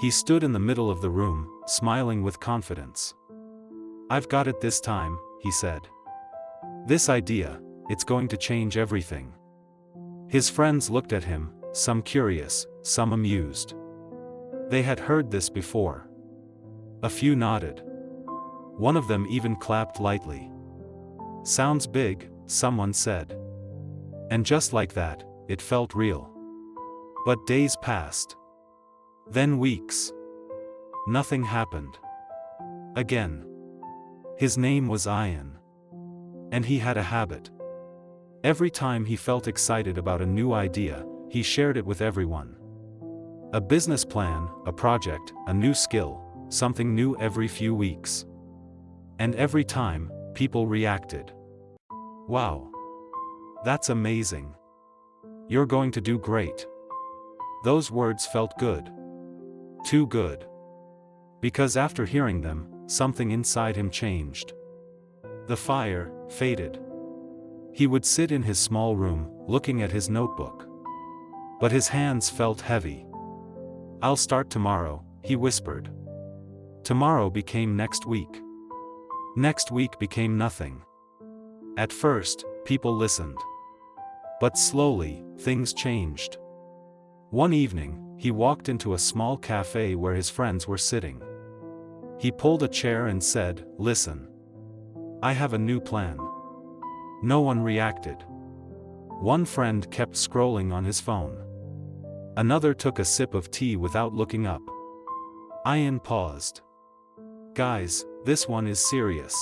He stood in the middle of the room, smiling with confidence. "I've got it this time," he said. "This idea, it's going to change everything." His friends looked at him, some curious, some amused. They had heard this before. A few nodded. One of them even clapped lightly. "Sounds big," someone said. And just like that, it felt real. But days passed. Then weeks. Nothing happened. Again. His name was Ayan. And he had a habit. Every time he felt excited about a new idea, he shared it with everyone. A business plan, a project, a new skill, something new every few weeks. And every time, people reacted. "Wow. That's amazing. You're going to do great." Those words felt good. Too good. Because after hearing them, something inside him changed. The fire faded. He would sit in his small room, looking at his notebook. But his hands felt heavy. "I'll start tomorrow," he whispered. Tomorrow became next week. Next week became nothing. At first, people listened. But slowly, things changed. One evening, he walked into a small cafe where his friends were sitting. He pulled a chair and said, "Listen. I have a new plan." No one reacted. One friend kept scrolling on his phone. Another took a sip of tea without looking up. Ayan paused. "Guys, this one is serious."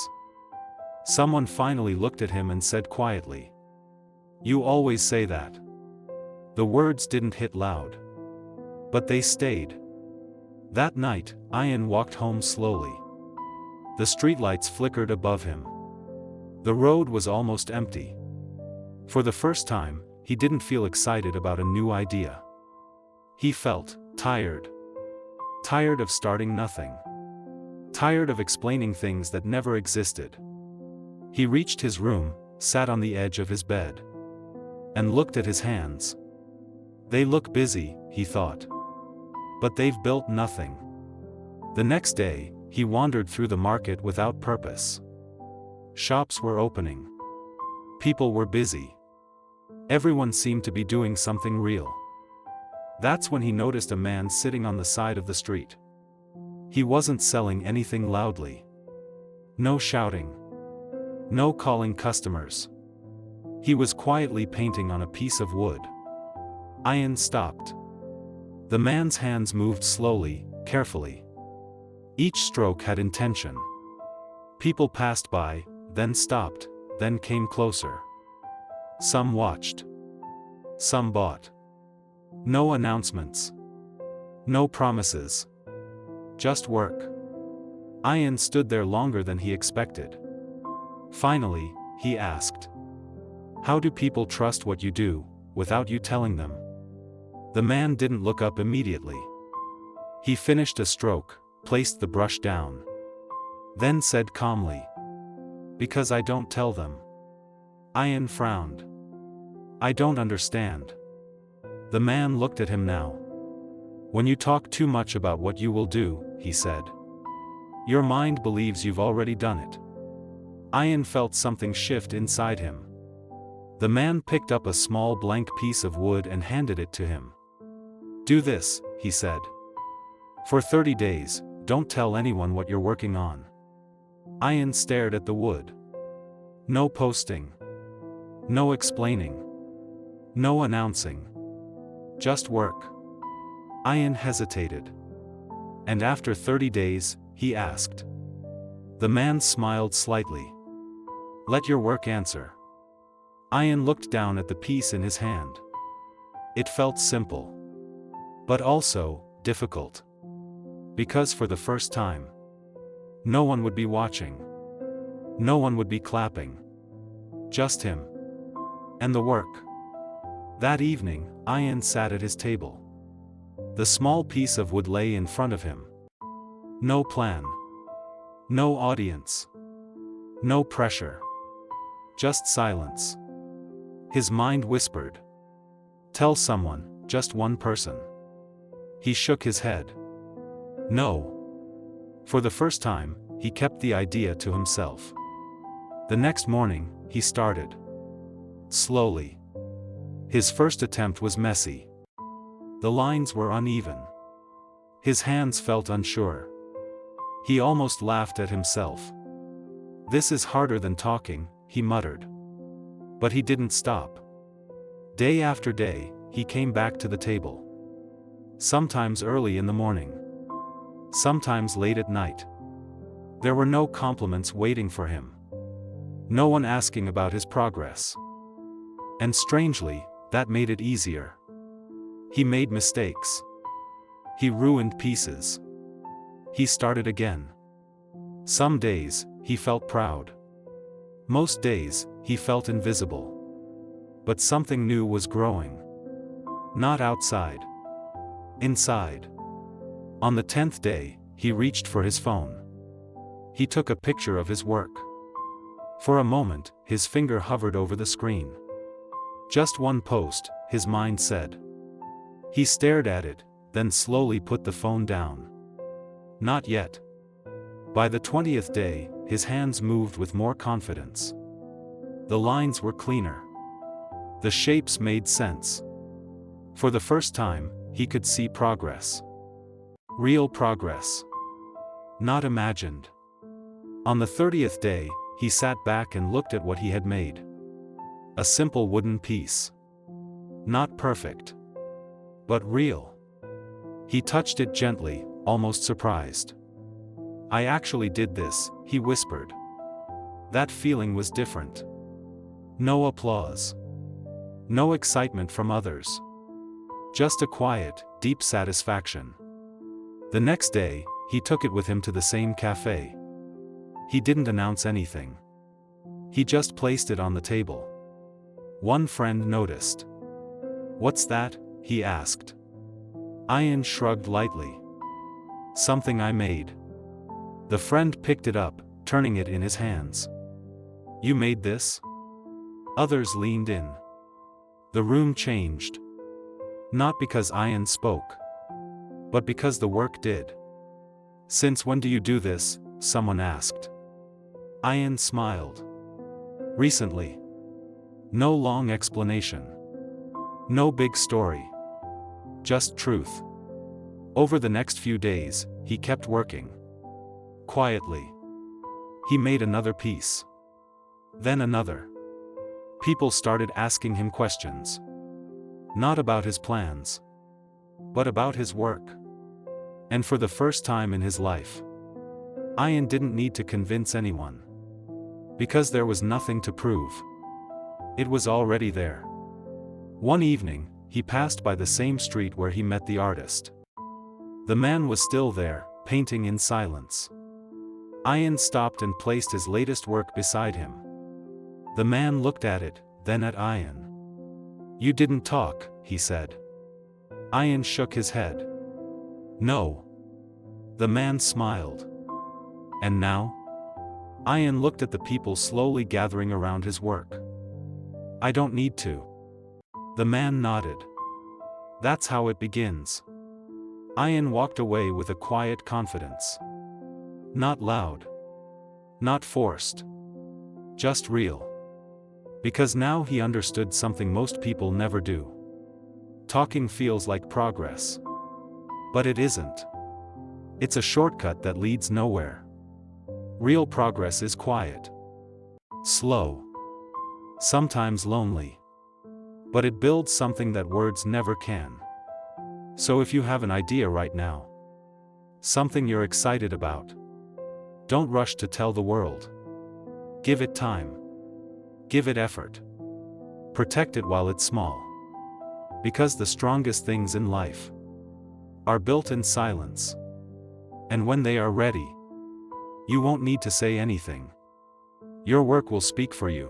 Someone finally looked at him and said quietly, "You always say that." The words didn't hit loud. But they stayed. That night, Ayan walked home slowly. The streetlights flickered above him. The road was almost empty. For the first time, he didn't feel excited about a new idea. He felt tired. Tired of starting nothing. Tired of explaining things that never existed. He reached his room, sat on the edge of his bed. And looked at his hands. They look busy, he thought. But they've built nothing. The next day, he wandered through the market without purpose. Shops were opening. People were busy. Everyone seemed to be doing something real. That's when he noticed a man sitting on the side of the street. He wasn't selling anything loudly. No shouting. No calling customers. He was quietly painting on a piece of wood. Ayan stopped. The man's hands moved slowly, carefully. Each stroke had intention. People passed by, then stopped, then came closer. Some watched. Some bought. No announcements. No promises. Just work. Ayan stood there longer than he expected. Finally, he asked, "How do people trust what you do, without you telling them?" The man didn't look up immediately. He finished a stroke, placed the brush down. Then said calmly, "Because I don't tell them." Ayan frowned. "I don't understand." The man looked at him now. "When you talk too much about what you will do," he said, "your mind believes you've already done it." Ayan felt something shift inside him. The man picked up a small blank piece of wood and handed it to him. "Do this," he said. "For 30 days, don't tell anyone what you're working on." Ayan stared at the wood. No posting. No explaining. No announcing. Just work. Ayan hesitated. "And after 30 days, he asked." The man smiled slightly. "Let your work answer." Ayan looked down at the piece in his hand. It felt simple. But also, difficult. Because for the first time, no one would be watching. No one would be clapping. Just him. And the work. That evening, Ayan sat at his table. The small piece of wood lay in front of him. No plan. No audience. No pressure. Just silence. His mind whispered. "Tell someone, just one person." He shook his head. No. For the first time, he kept the idea to himself. The next morning, he started. Slowly. His first attempt was messy. The lines were uneven. His hands felt unsure. He almost laughed at himself. "This is harder than talking," he muttered. But he didn't stop. Day after day, he came back to the table. Sometimes early in the morning. Sometimes late at night. There were no compliments waiting for him. No one asking about his progress. And strangely, that made it easier. He made mistakes. He ruined pieces. He started again. Some days, he felt proud. Most days, he felt invisible. But something new was growing. Not outside. Inside. On the 10th day, he reached for his phone. He took a picture of his work. For a moment, his finger hovered over the screen. Just one post, his mind said. He stared at it, then slowly put the phone down. Not yet. By the 20th day, his hands moved with more confidence. The lines were cleaner. The shapes made sense. For the first time, he could see progress. Real progress. Not imagined. On the 30th day, he sat back and looked at what he had made. A simple wooden piece. Not perfect. But real. He touched it gently, almost surprised. "I actually did this," he whispered. That feeling was different. No applause. No excitement from others. Just a quiet, deep satisfaction. The next day, he took it with him to the same cafe. He didn't announce anything. He just placed it on the table. One friend noticed. "What's that?" he asked. Ayan shrugged lightly. "Something I made." The friend picked it up, turning it in his hands. "You made this?" Others leaned in. The room changed. Not because Ayan spoke. But because the work did. "Since when do you do this?" someone asked. Ayan smiled. "Recently." No long explanation. No big story. Just truth. Over the next few days, he kept working. Quietly. He made another piece. Then another. People started asking him questions. Not about his plans. But about his work. And for the first time in his life, Ayan didn't need to convince anyone. Because there was nothing to prove. It was already there. One evening, he passed by the same street where he met the artist. The man was still there, painting in silence. Ayan stopped and placed his latest work beside him. The man looked at it, then at Ayan. "You didn't talk," he said. Ayan shook his head. "No." The man smiled. "And now?" Ayan looked at the people slowly gathering around his work. "I don't need to." The man nodded. "That's how it begins." Ayan walked away with a quiet confidence. Not loud. Not forced. Just real. Because now he understood something most people never do. Talking feels like progress. But it isn't. It's a shortcut that leads nowhere. Real progress is quiet. Slow. Sometimes lonely. But it builds something that words never can. So if you have an idea right now, something you're excited about, don't rush to tell the world. Give it time. Give it effort. Protect it while it's small. Because the strongest things in life are built in silence. And when they are ready, you won't need to say anything. Your work will speak for you.